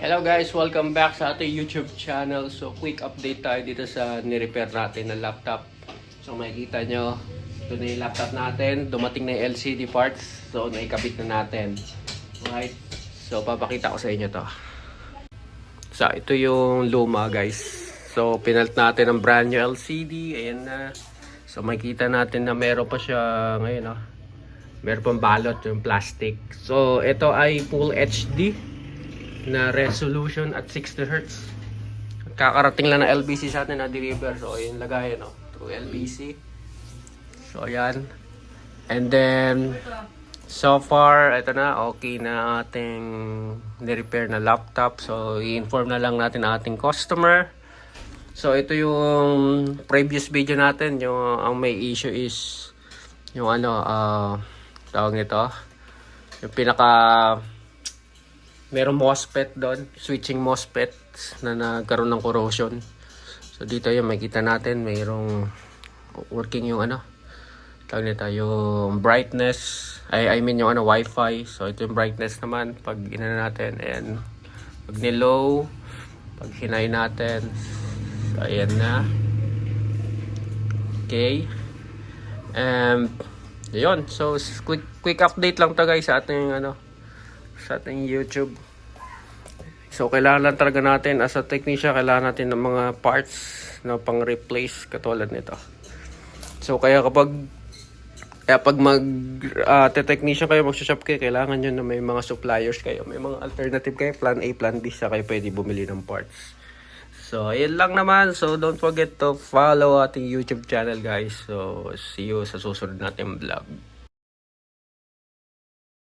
Hello guys, welcome back sa ating YouTube channel. So quick update tayo dito sa ni-repair natin na laptop. So makikita nyo, ito na yung laptop natin. Dumating na yung LCD parts. So naikabit na natin. Right? So papakita ko sa inyo to. So ito yung luma guys. So pinalt natin ang brand new LCD. Ayan na. So makikita natin na meron pa siya ngayon. Meron pang balot yung plastic. So ito ay full HD na resolution at 60Hz. Kakarating lang na LBC sa atin na deliver. So ayun lagay through LBC. So ayan. And then so far ito na, okay na ating ni-repair na laptop. So i-inform na lang natin ang ating customer. So ito yung previous video natin, yung ang may issue is yung tawag nito, yung pinaka merong MOSFET doon, switching MOSFET na nagkaroon ng corrosion. So dito yung makita natin, mayroong working yung tawag nito, yung brightness, I mean yung Wi-Fi. So ito yung brightness naman pag inana natin, and pag ni-low, pag hinay natin, so ayan na. Okay. Yun. So quick update lang to guys sa ating sa ating YouTube. So kailangan lang talaga natin as a technician, kailangan natin ng mga parts na pang replace katulad nito. So kaya pag technician kayo, mag-shop kayo, kailangan nyo na may mga suppliers kayo, may mga alternative kayo, plan A, plan B, sa kayo pwede bumili ng parts. So ayun lang naman. So don't forget to follow ating YouTube channel guys. So see you sa susunod nating vlog.